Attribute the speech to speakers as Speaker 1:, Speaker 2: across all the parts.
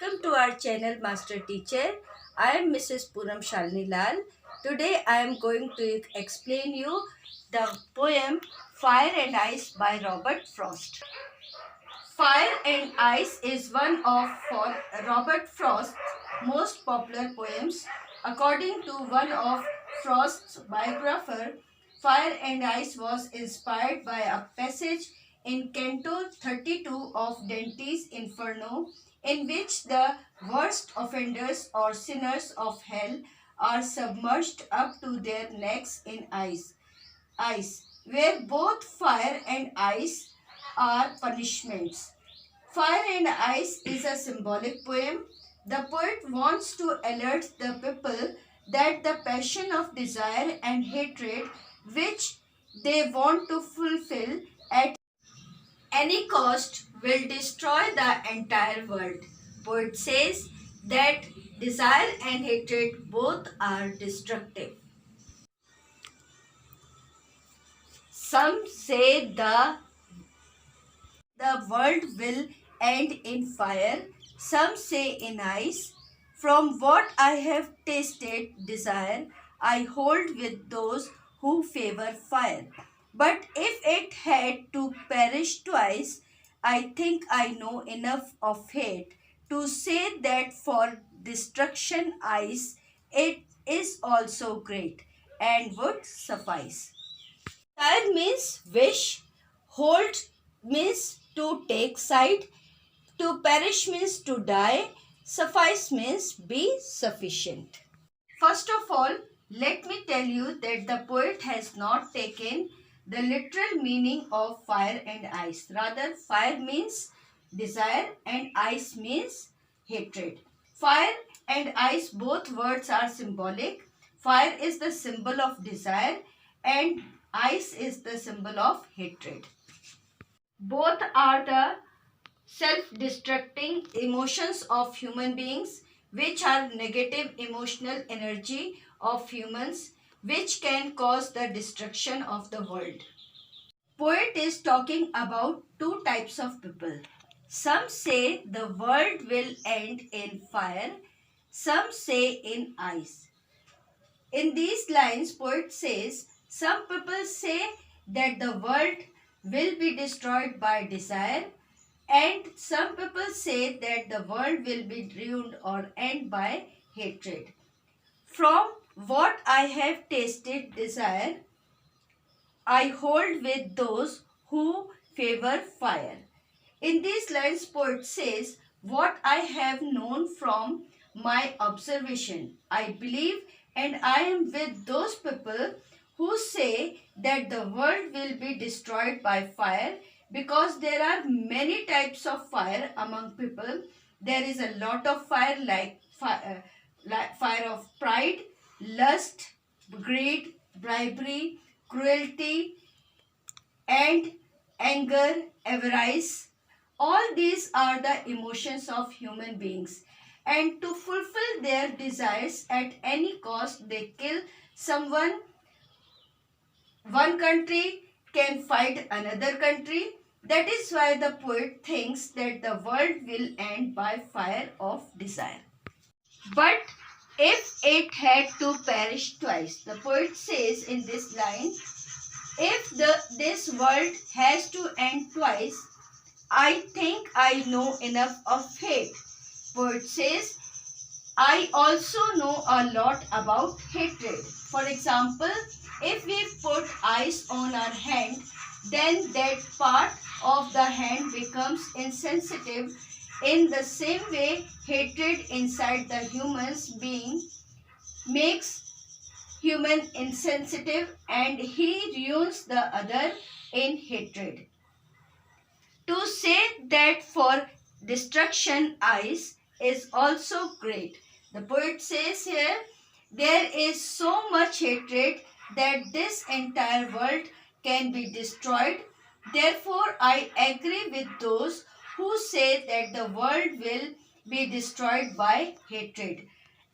Speaker 1: Welcome to our channel Master Teacher. I am Mrs. Puram Shalini Lal. Today I am going to explain you the poem Fire and Ice by Robert Frost. Fire and Ice is one of Robert Frost's most popular poems. According to one of Frost's biographer, Fire and Ice was inspired by a passage in Canto 32 of Dante's Inferno, in which the worst offenders or sinners of hell are submerged up to their necks in ice, where both fire and ice are punishments. Fire and Ice is a symbolic poem. The poet wants to alert the people that the passion of desire and hatred which they want to fulfill at any cost will destroy the entire world. Poet says that desire and hatred both are destructive. Some say the world will end in fire, some say in ice. From what I have tasted desire, I hold with those who favor fire. But if it had to perish twice, I think I know enough of hate to say that for destruction ice it is also great and would suffice. Desire means wish, hold means to take side, to perish means to die, suffice means be sufficient. First of all, let me tell you that the poet has not taken the literal meaning of fire and ice. Rather, fire means desire and ice means hatred. Fire and ice, both words are symbolic. Fire is the symbol of desire and ice is the symbol of hatred. Both are the self-destructing emotions of human beings, which are negative emotional energy of humans, which can cause the destruction of the world. Poet is talking about two types of people. Some say the world will end in fire, some say in ice. In these lines, poet says, some people say that the world will be destroyed by desire, and some people say that the world will be ruined or end by hatred. From what I have tasted desire, I hold with those who favor fire. In these lines, poet says, what I have known from my observation, I believe, and I am with those people who say that the world will be destroyed by fire, because there are many types of fire among people. There is a lot of fire like fire of pride, lust, greed, bribery, cruelty, and anger, avarice. All these are the emotions of human beings, and to fulfill their desires at any cost, they kill someone. One country can fight another country. That is why the poet thinks that the world will end by fire of desire. But if it had to perish twice, the poet says in this line, if this world has to end twice, I think I know enough of hate. Poet says, I also know a lot about hatred. For example, if we put ice on our hand, then that part of the hand becomes insensitive. In the same way, hatred inside the human's being makes human insensitive, and he ruins the other in hatred. To say that for destruction ice is also great. The poet says here, there is so much hatred that this entire world can be destroyed. Therefore, I agree with those who say that the world will be destroyed by hatred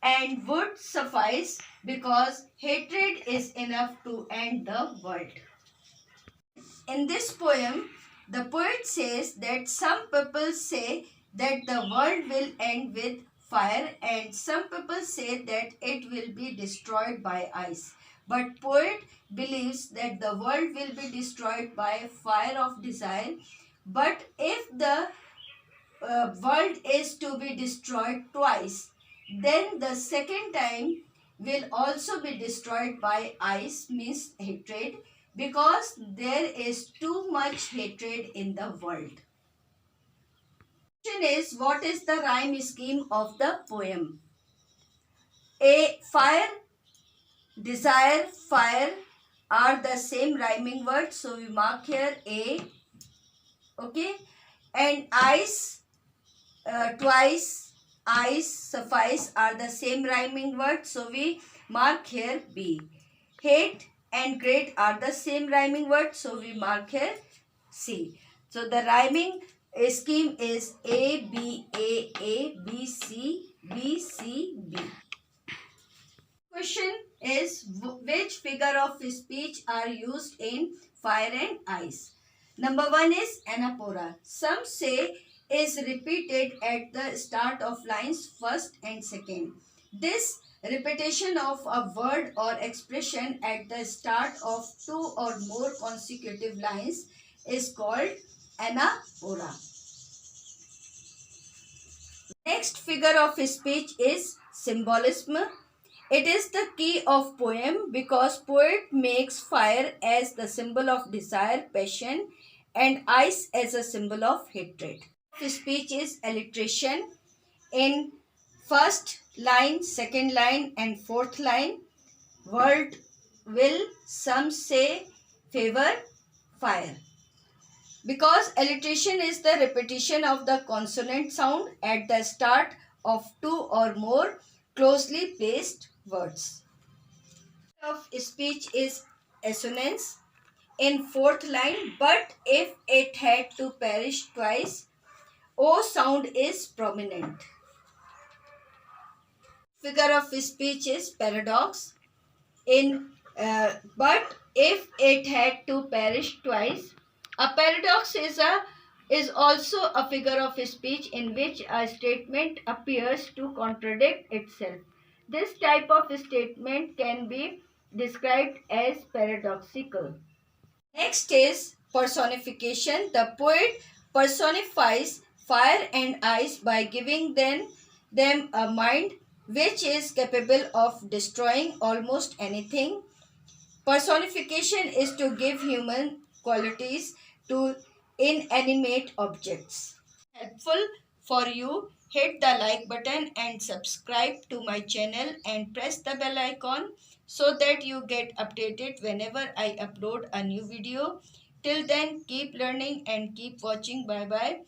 Speaker 1: and would suffice, because hatred is enough to end the world. In this poem, the poet says that some people say that the world will end with fire, and some people say that it will be destroyed by ice. But poet believes that the world will be destroyed by fire of desire. But if the world is to be destroyed twice, then the second time will also be destroyed by ice, means hatred, because there is too much hatred in the world. Question is, what is the rhyme scheme of the poem? A, fire, desire, fire are the same rhyming word, so we mark here A. Okay, and ice, twice, ice, suffice are the same rhyming word, so we mark here B. Hate and great are the same rhyming word, so we mark here C. So the rhyming scheme is A, B, A, B, C, B, C, B. Question is, which figure of speech are used in fire and ice? Number 1 is anaphora. Some say is repeated at the start of lines first and second. This repetition of a word or expression at the start of two or more consecutive lines is called anaphora. Next figure of speech is symbolism. It is the key of poem because poet makes fire as the symbol of desire, passion, and ice as a symbol of hatred. Speech is alliteration. In first line, second line, and fourth line, word will, some say, favor fire. Because alliteration is the repetition of the consonant sound at the start of two or more closely placed words. Of speech is assonance in fourth line, but if it had to perish twice, O sound is prominent. Figure of speech is paradox in but if it had to perish twice. A paradox is also a figure of speech in which a statement appears to contradict itself. This type of statement can be described as paradoxical. Next is personification. The poet personifies fire and ice by giving them a mind which is capable of destroying almost anything. Personification is to give human qualities to inanimate objects. Helpful for you, hit the like button and subscribe to my channel and press the bell icon so that you get updated whenever I upload a new video. Till then, keep learning and keep watching. Bye bye.